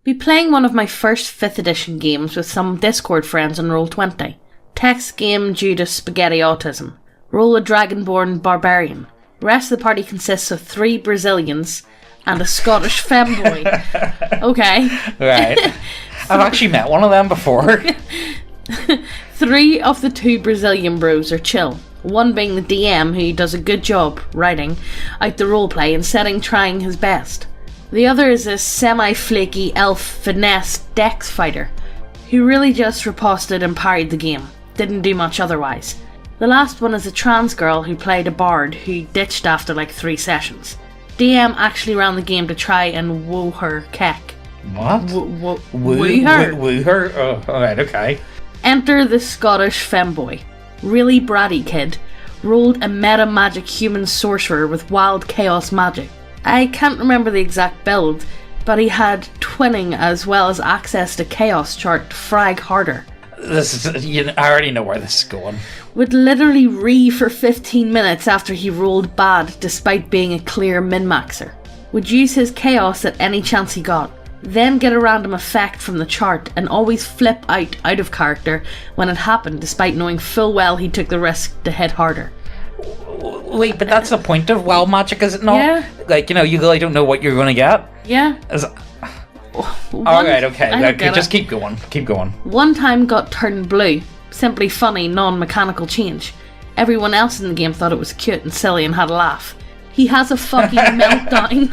Be playing one of my first 5th edition games with some Discord friends on Roll20. Text game due to spaghetti autism. Roll a dragonborn barbarian. Rest of the party consists of 3 Brazilians and a Scottish FemBoi. Okay. Right. I've actually met one of them before. 3 of the 2 Brazilian bros are chill. One being the DM, who does a good job writing out the roleplay and setting trying his best. The other is a semi-flaky elf finesse dex fighter, who really just riposted and parried the game. Didn't do much otherwise. The last one is a trans girl who played a bard who ditched after like 3 sessions. DM actually ran the game to try and woo her keck. What? Woo her? Woo her? Oh, alright, okay. Enter the Scottish FemBoi. Really bratty kid. Rolled a meta magic human sorcerer with wild chaos magic. I can't remember the exact build, but he had twinning as well as access to chaos chart to frag harder. I already know where this is going. Would literally for 15 minutes after he rolled bad despite being a clear min-maxer. Would use his chaos at any chance he got. Then get a random effect from the chart and always flip out of character when it happened despite knowing full well he took the risk to hit harder. Wait, but that's the point of wild magic, is it not? Yeah. Like, you really don't know what you're going to get? Yeah. Alright, okay. Just keep going. Keep going. One time got turned blue. Simply funny, non-mechanical change. Everyone else in the game thought it was cute and silly and had a laugh. He has a fucking meltdown.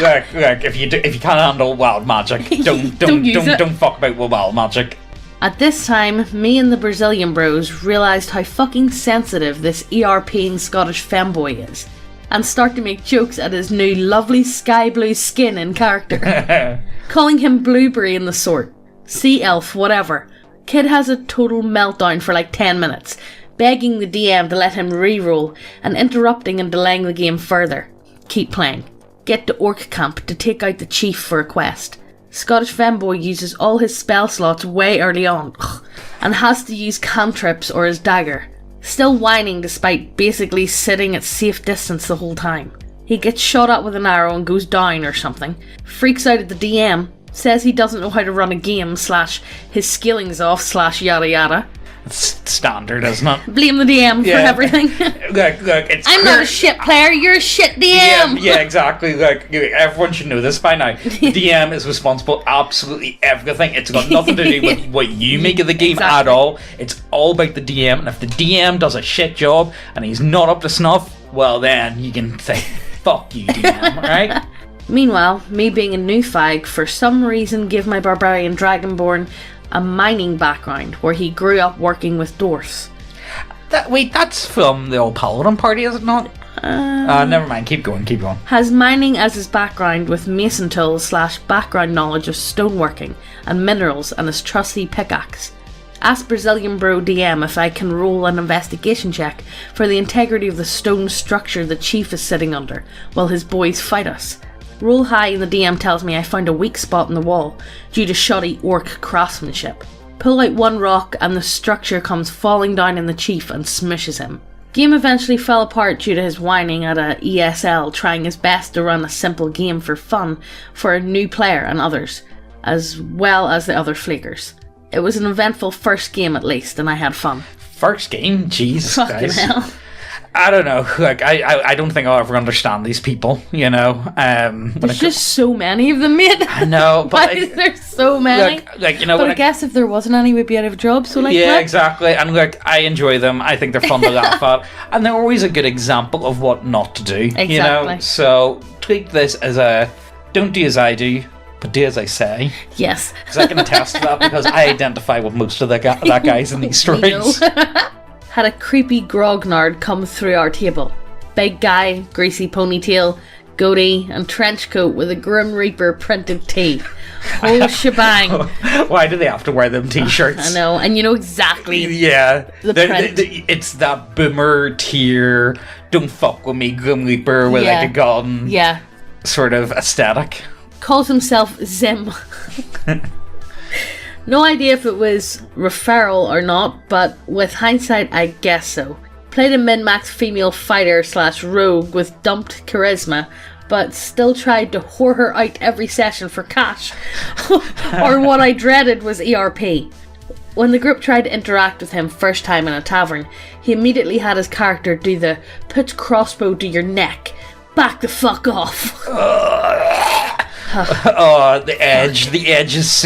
Look, if you can't handle wild magic, don't fuck about with wild magic. At this time, me and the Brazilian bros realised how fucking sensitive this ERPing Scottish FemBoi is, and start to make jokes at his new lovely sky blue skin in character. Calling him Blueberry and the sort. Sea elf, whatever. Kid has a total meltdown for like 10 minutes, begging the DM to let him re-roll and interrupting and delaying the game further. Keep playing. Get to Orc Camp to take out the chief for a quest. Scottish FemBoi uses all his spell slots way early on and has to use cantrips or his dagger. Still whining despite basically sitting at safe distance the whole time. He gets shot at with an arrow and goes down or something. Freaks out at the DM. Says he doesn't know how to run a game / his skilling's off / yada yada. It's standard, isn't it? Blame the DM for everything. Look, I'm not a shit player, you're a shit DM! Yeah, exactly. Look, everyone should know this by now. The DM is responsible absolutely everything. It's got nothing to do with what you make of the game at all. It's all about the DM, and if the DM does a shit job and he's not up to snuff, well then you can say, fuck you, DM, alright? Meanwhile, me being a new fag, for some reason give my barbarian dragonborn a mining background where he grew up working with dwarfs. Wait, that's from the old Paladin party, is it not? Never mind, keep going. Has mining as his background with mason tools / background knowledge of stoneworking and minerals and his trusty pickaxe. Ask Brazilian bro DM if I can roll an investigation check for the integrity of the stone structure the chief is sitting under while his boys fight us. Roll high and the DM tells me I found a weak spot in the wall due to shoddy orc craftsmanship. Pull out one rock and the structure comes falling down in the chief and smushes him. Game eventually fell apart due to his whining at a ESL, trying his best to run a simple game for fun for a new player and others, as well as the other flakers. It was an eventful first game at least, and I had fun. First game? Jesus Christ. Hell. I don't know. Like, I don't think I'll ever understand these people, you know. There's just so many of them, mate. I know, but why is there so many? Like you know, but I guess if there wasn't any, we'd be out of a job. So like, yeah, what? exactly. And look, I enjoy them. I think they're fun to laugh at, and they're always a good example of what not to do. Exactly. You know, so take this as a don't do as I do, but do as I say. Yes. Because I can attest to that because I identify with most of that guys in these stories. Had a creepy grognard come through our table. Big guy, greasy ponytail, goatee, and trench coat with a Grim Reaper printed tee. Whole shebang. Why do they have to wear them t-shirts? I know, and you know exactly. Yeah, the print. It's that boomer tier, don't fuck with me, Grim Reaper with like a gun. Yeah. Sort of aesthetic. Calls himself Zim. No idea if it was referral or not, but with hindsight, I guess so. Played a min-max female fighter / rogue with dumped charisma, but still tried to whore her out every session for cash. Or what I dreaded was ERP. When the group tried to interact with him first time in a tavern, he immediately had his character do the put crossbow to your neck, back the fuck off. Oh, the edge is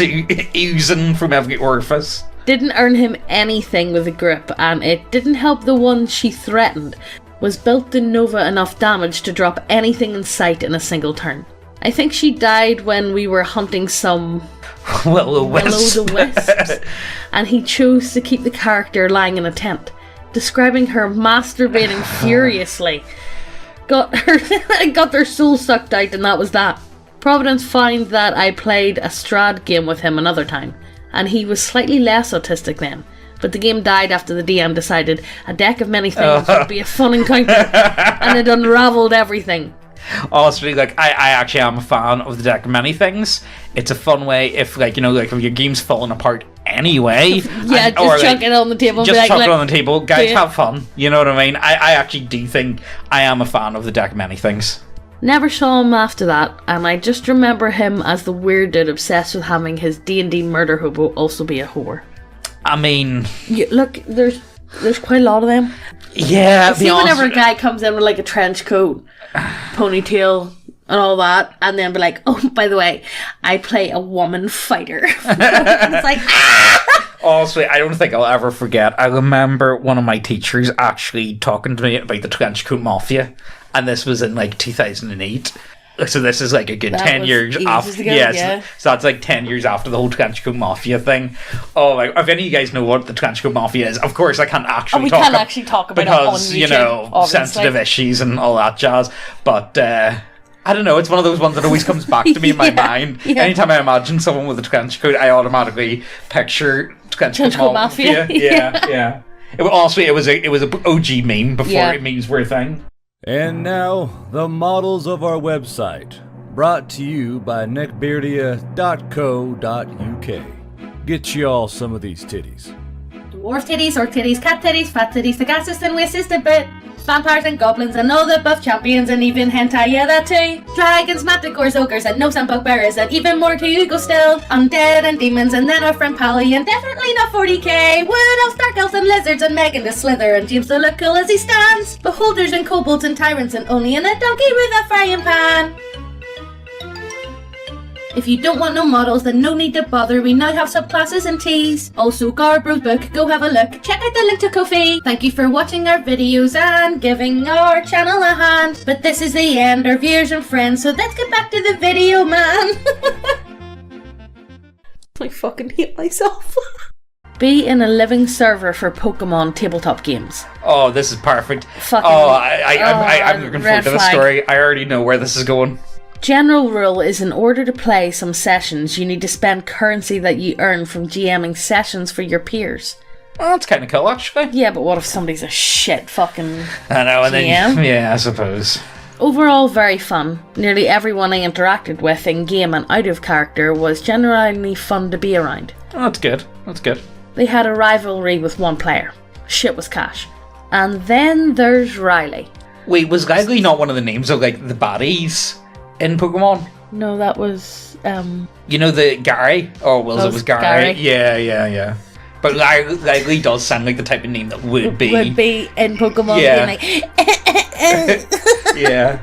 oozing from every orifice. Didn't earn him anything with the group, and it didn't help the one she threatened was built to Nova enough damage to drop anything in sight in a single turn. I think she died when we were hunting some will-o'-wisps, and he chose to keep the character lying in a tent, describing her masturbating furiously. Got their soul sucked out, and that was that. Providence found that I played a Strad game with him another time, and he was slightly less autistic then, but the game died after the DM decided a deck of many things would be a fun encounter, and it unravelled everything. Honestly, like, I actually am a fan of the deck of many things. It's a fun way if, like, you know, like, if your game's falling apart anyway. Yeah, just chuck it on the table. Just chuck it on the table. Guys, have fun. You know what I mean? I actually do think I am a fan of the deck of many things. Never saw him after that, and I just remember him as the weird dude obsessed with having his D&D murder hobo also be a whore. I mean... Look, there's quite a lot of them. Yeah, see whenever a guy comes in with like a trench coat, ponytail, and all that, and then be like, oh, by the way, I play a woman fighter. It's like, ah! Also, I don't think I'll ever forget. I remember one of my teachers actually talking to me about the Trenchcoat Mafia, and this was in like 2008. So this is like a good 10 years after. Yeah. So that's like 10 years after the whole Trenchcoat Mafia thing. Oh, like, if any of you guys know what the Trenchcoat Mafia is, of course I can't actually talk about it because, on YouTube, you know, obviously. sensitive issues and all that jazz. But I don't know, it's one of those ones that always comes back to me in my mind. Yeah. Anytime I imagine someone with a trench coat, I automatically picture Trenchcoat Mafia. Yeah. Honestly, it was a OG meme before memes were a thing. And now, the models of our website, brought to you by neckbeardia.co.uk. Get y'all some of these titties. Dwarf titties, orc titties, cat titties, fat titties, the gases and wastes a bit. Vampires and goblins and all the buff champions and even hentai, yeah that too. Dragons, manticores, ogres and gnomes and bugbearers and even more to go still. Undead and demons and then our friend Pally and definitely not 40k. Wood elves, dark elves and lizards and Megan the Slither and James to look cool as he stands. Beholders and kobolds and tyrants and only in a donkey with a frying pan. If you don't want no models, then no need to bother. We now have subclasses and teas. Also, Guardbros Book, go have a look. Check out the link to Ko-fi. Thank you for watching our videos and giving our channel a hand. But this is the end, our viewers and friends, so let's get back to the video, man. I fucking hate myself. Be in a living server for Pokemon tabletop games. Oh, this is perfect. Fucking, I'm looking forward to the story. I already know where this is going. General rule is in order to play some sessions, you need to spend currency that you earn from GMing sessions for your peers. Well, that's kind of cool, actually. Yeah, but what if somebody's a shit fucking I know, and GM? Then, yeah, I suppose. Overall, very fun. Nearly everyone I interacted with in game and out of character was genuinely fun to be around. Oh, that's good. That's good. They had a rivalry with one player. Shit was cash. And then there's Riley. Wait, was Riley not one of the names of, like, the baddies in Pokemon? No, that was, You know the Gary? Or it was Gary? Yeah. But Riley does sound like the type of name that would be in Pokemon. Yeah. Being like, yeah.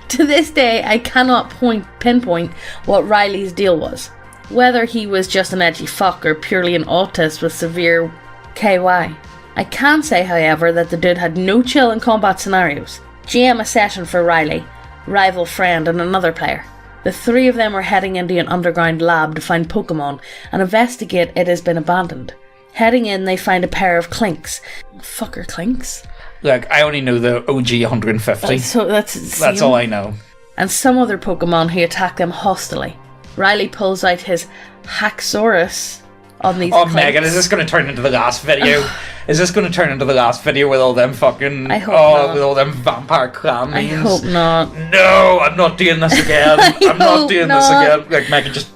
To this day, I cannot pinpoint what Riley's deal was. Whether he was just an edgy fuck or purely an autist with severe KY. I can say, however, that the dude had no chill in combat scenarios. GM a session for Riley, rival friend and another player. The three of them were heading into an underground lab to find Pokemon and investigate it has been abandoned. Heading in, they find a pair of Clinks. Fucker Clinks? Look, I only know the OG 150. That's all I know. And some other Pokemon who attack them hostilely. Riley pulls out his Haxorus on these Clinks. Megan, is this going to turn into the last video? Is this going to turn into the last video with all them fucking... I hope not. With all them vampire clan memes? I hope not. No, I'm not doing this again. I'm not doing this again. Like, Megan, just...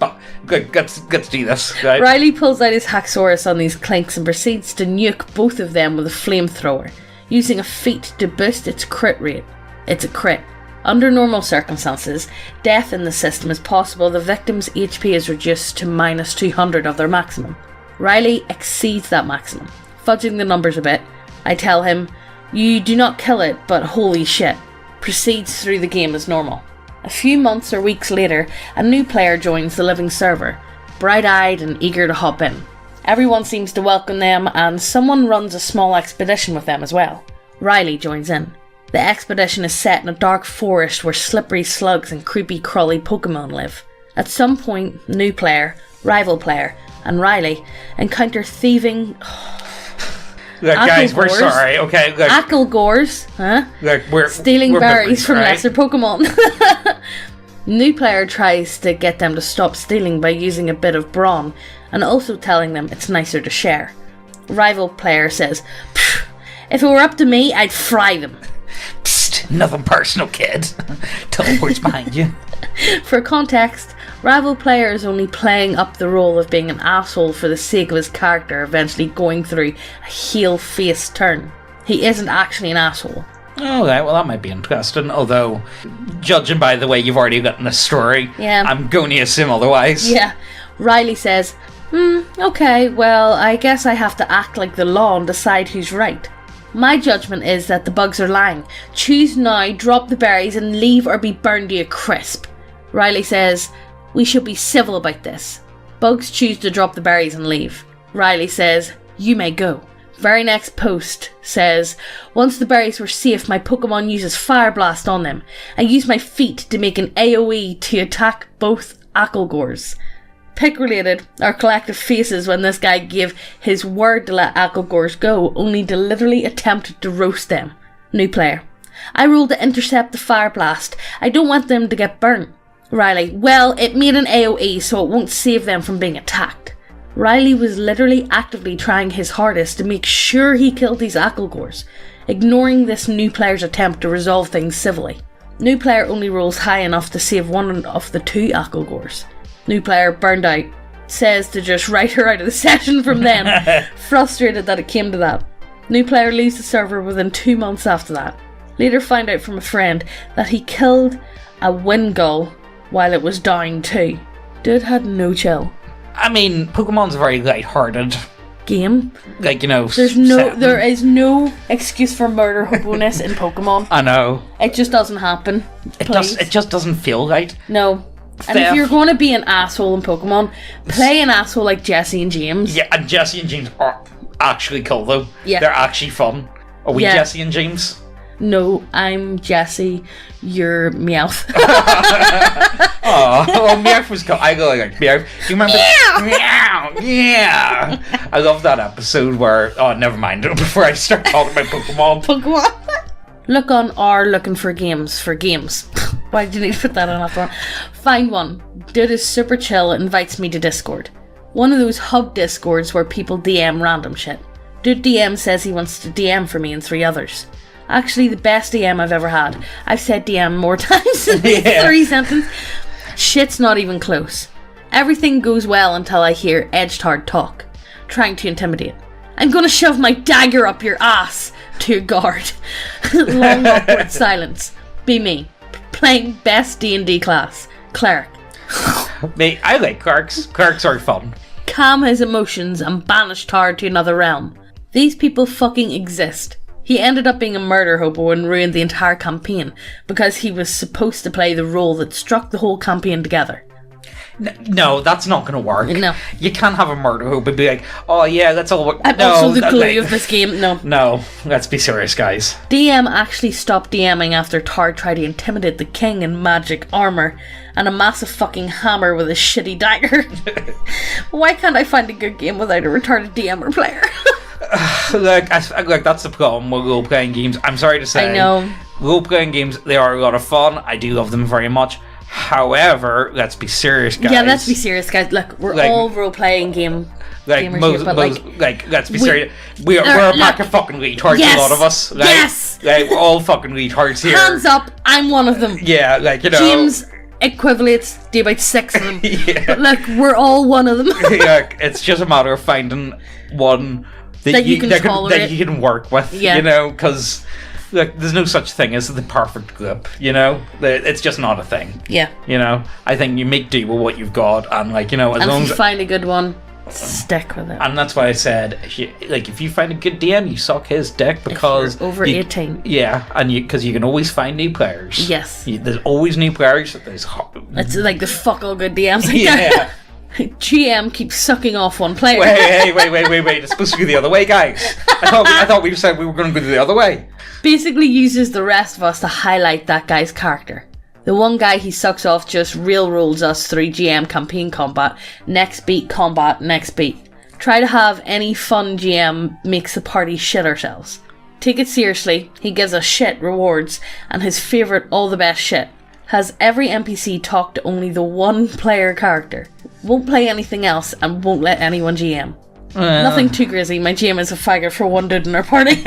Let's do this, right? Riley pulls out his Haxorus on these Clinks and proceeds to nuke both of them with a flamethrower, using a feat to boost its crit rate. It's a crit. Under normal circumstances, death in the system is possible. The victim's HP is reduced to minus 200 of their maximum. Riley exceeds that maximum. Fudging the numbers a bit, I tell him, "You do not kill it, but holy shit." Proceeds through the game as normal. A few months or weeks later, a new player joins the living server, bright-eyed and eager to hop in. Everyone seems to welcome them, and someone runs a small expedition with them as well. Riley joins in. The expedition is set in a dark forest where slippery slugs and creepy crawly Pokemon live. At some point, new player, rival player, and Riley encounter thieving... Look, guys, we're sorry, okay? Look, Acklegores, huh? Look, stealing we're berries from right? lesser Pokemon. New player tries to get them to stop stealing by using a bit of brawn, and also telling them it's nicer to share. Rival player says, "If it were up to me, I'd fry them." Psst, nothing personal, kid. Teleport's behind you. For context, rival player is only playing up the role of being an asshole for the sake of his character eventually going through a heel-faced turn. He isn't actually an asshole. Okay, well that might be interesting, although, judging by the way you've already gotten the story, yeah. I'm going to assume otherwise. Yeah. Riley says, okay, well, I guess I have to act like the law and decide who's right. My judgment is that the bugs are lying. Choose now, drop the berries, and leave or be burned to a crisp. Riley says, we should be civil about this. Bugs choose to drop the berries and leave. Riley says, you may go. Very next post says, once the berries were safe, my Pokemon uses Fire Blast on them. I use my feet to make an AoE to attack both Acklegores. Pick related, our collective faces when this guy gave his word to let Acklegores go, only to literally attempt to roast them. New player. I rolled to intercept the Fire Blast. I don't want them to get burnt. Riley. Well, it made an AoE, so it won't save them from being attacked. Riley was literally actively trying his hardest to make sure he killed these Acklegores, ignoring this new player's attempt to resolve things civilly. New player only rolls high enough to save one of the two Acklegores. New player, burned out, says to just write her out of the session from then, frustrated that it came to that. New player leaves the server within 2 months after that. Later find out from a friend that he killed a Wingull while it was down too. Dude had no chill. I mean, Pokemon's a very light-hearted game. Like, you know, there is no excuse for murder hobo-ness in Pokemon. I know. It just doesn't happen. It just doesn't feel right. No. And if you're going to be an asshole in Pokemon, play an asshole like Jesse and James. Yeah, and Jesse and James are actually cool though. Yeah. They're actually fun. Are we Jesse and James? No, I'm Jesse. You're Meowth. Oh, Meowth was cool. I go like Meowth. Do you remember? Meow! Yeah! I love that episode where... Oh, never mind. Before I start talking about Pokemon. Look on R looking for games. Why did you need to put that on that one? Find one. Dude is super chill, invites me to Discord. One of those hub Discords where people DM random shit. Dude DM says he wants to DM for me and 3 others. Actually, the best DM I've ever had. I've said DM more times in 3 sentences. Shit's not even close. Everything goes well until I hear edged hard talk. Trying to intimidate. I'm gonna shove my dagger up your ass to your guard. Long awkward silence. Be me. Playing best D&D class. Cleric. Mate, I like clerics. Clerics are fun. Calm his emotions and banish Tar to another realm. These people fucking exist. He ended up being a murder hobo and ruined the entire campaign because he was supposed to play the role that struck the whole campaign together. No, that's not going to work. No. You can't have a murder hobo be like, oh yeah, that's all work. I'm also the glue of this game. No. No, let's be serious, guys. DM actually stopped DMing after Tar tried to intimidate the king in magic armor and a massive fucking hammer with a shitty dagger. Why can't I find a good game without a retarded DM or player? Look, that's the problem with role-playing games. I'm sorry to say. I know. Role-playing games, they are a lot of fun. I do love them very much. However, let's be serious, guys. Yeah, let's be serious, guys. Look, we're all role-playing gamers here, but let's be serious. We're a pack of fucking retards, a lot of us. Yes! We're all fucking retards here. Hands up, I'm one of them. Yeah, like, you know. James equivalates to about 6 of them. Yeah. But look, we're all one of them. Yeah, it's just a matter of finding one that you can tolerate. That you can work with, you know, because Look, there's no such thing as the perfect group, you know? It's just not a thing. Yeah. You know? I think you make do with what you've got, and, like, you know, as long if as... you find a good one, stick with it. And that's why I said, if you find a good DM, you suck his dick, because... If you're over 18. Yeah, and because you can always find new players. Yes. There's always new players. It's like the fuck all good DMs. Yeah. GM keeps sucking off one player. Wait. It's supposed to be the other way, guys. I thought we said we were going to go the other way. Basically uses the rest of us to highlight that guy's character. The one guy he sucks off just railroads us through GM campaign combat, next beat combat, next beat. Try to have any fun GM makes the party shit ourselves. Take it seriously, he gives us shit rewards, and his favourite all the best shit. Has every NPC talk to only the one player character. Won't play anything else and won't let anyone GM. Nothing too crazy. My GM is a faggot for one dude in our party.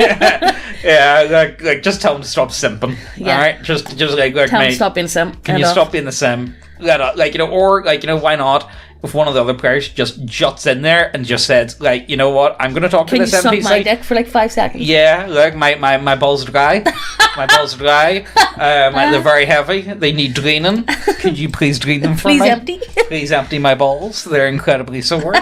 Yeah, like just tell him to stop simping. Yeah. Alright? Just like Tell him mate, to stop being simp. can you stop being the sim? Why not? If one of the other players just juts in there and just says, like, you know what, I'm going to talk Can to you this suck NPC. my dick for like 5 seconds? Yeah, look, my balls are dry. My balls are dry. They're very heavy. They need draining. Could you please drain them for me? Please empty. Please empty my balls. They're incredibly sore.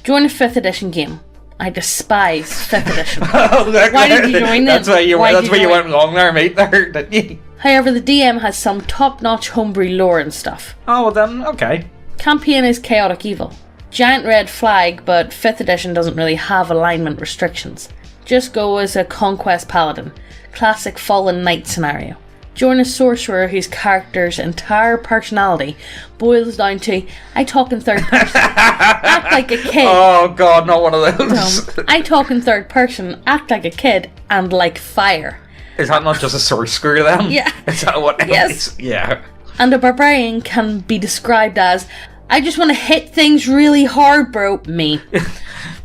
Join a 5th edition game. I despise 5th edition. Look, Why did you join That's then? why you Why went wrong there, mate. There, didn't you? However, the DM has some top-notch homebrew lore and stuff. Oh, well then, okay. Campaign is chaotic evil. Giant red flag, but 5th edition doesn't really have alignment restrictions. Just go as a conquest paladin. Classic fallen knight scenario. Join a sorcerer whose character's entire personality boils down to, I talk in third person, act like a kid. Oh god, not one of those. I talk in third person, act like a kid, and like fire. Is that not just a sorcerer then? Yeah. Is that what Yes. Yeah. And a barbarian can be described as, I just want to hit things really hard, bro. Me.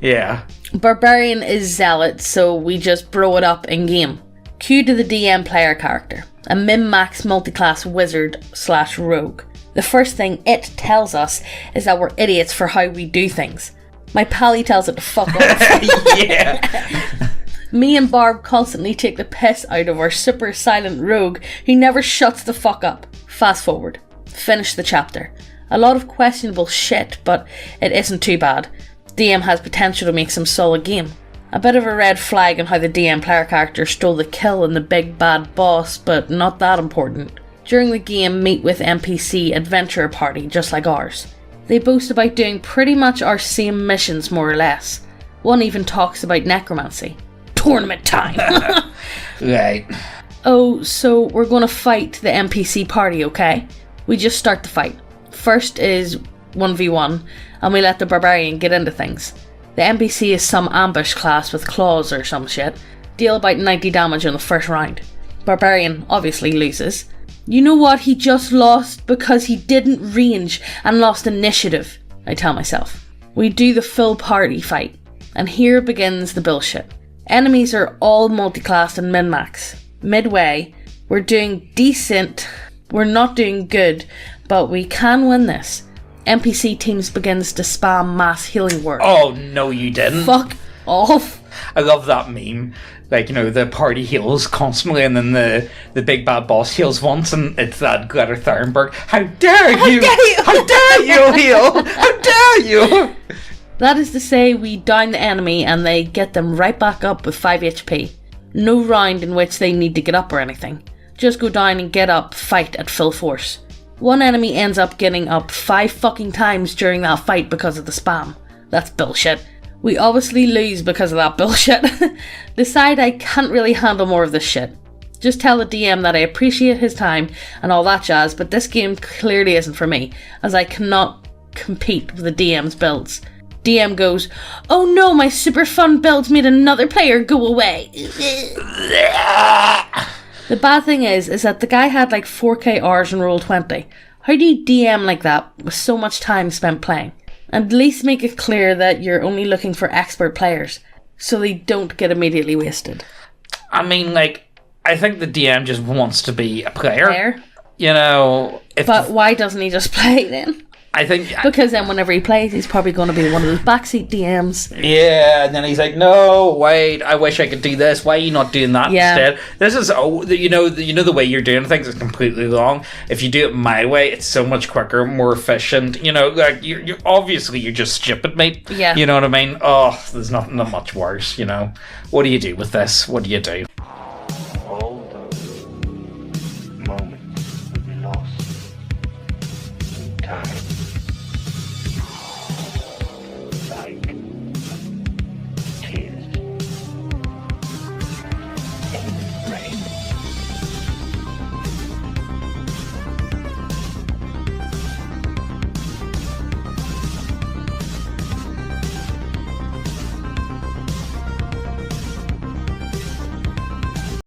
Yeah. Barbarian is zealot, so we just bro it up in game. Cue to the DM player character. A min-max multiclass wizard/rogue. The first thing it tells us is that we're idiots for how we do things. My pally tells it to fuck off. Yeah. Me and Barb constantly take the piss out of our super silent rogue who never shuts the fuck up. Fast forward. Finish the chapter. A lot of questionable shit, but it isn't too bad. DM has potential to make some solid game. A bit of a red flag on how the DM player character stole the kill in the big bad boss, but not that important. During the game, meet with NPC adventurer party just like ours. They boast about doing pretty much our same missions more or less. One even talks about necromancy. Tournament time! Right. Oh, so we're gonna fight the NPC party, okay? We just start the fight. First is 1v1, and we let the barbarian get into things. The NPC is some ambush class with claws or some shit. Deal about 90 damage in the first round. Barbarian obviously loses. You know what, he just lost because he didn't range and lost initiative, I tell myself. We do the full party fight, and here begins the bullshit. Enemies are all multiclassed and min-max. Midway, we're doing decent, we're not doing good, but we can win this. NPC teams begins to spam mass healing word. Oh, no you didn't. Fuck off. I love that meme. Like, you know, the party heals constantly, and then the big bad boss heals once, and it's that Greta Thunberg. How dare you! How dare you heal! How dare you! That is to say, we down the enemy and they get them right back up with 5 HP. No round in which they need to get up or anything. Just go down and get up, fight at full force. One enemy ends up getting up 5 fucking times during that fight because of the spam. That's bullshit. We obviously lose because of that bullshit. Decide I can't really handle more of this shit. Just tell the DM that I appreciate his time and all that jazz, but this game clearly isn't for me, as I cannot compete with the DM's builds. DM goes, oh no, my super fun builds made another player go away. The bad thing is that the guy had like 4k hours in Roll20. How do you DM like that with so much time spent playing? And at least make it clear that you're only looking for expert players, so they don't get immediately wasted. I mean, like, I think the DM just wants to be a player. Player? You know, But why doesn't he just play then? I think Because then whenever he plays, he's probably going to be one of those backseat DMs. yeah, and then he's like, "No, wait, I wish I could do this. Why are you not doing that instead?" This is the way you're doing things is completely wrong. If you do it my way, it's so much quicker, more efficient. Like you're obviously you're just stupid, mate. Yeah. You know what I mean? Oh, there's not much worse. What do you do with this? What do you do?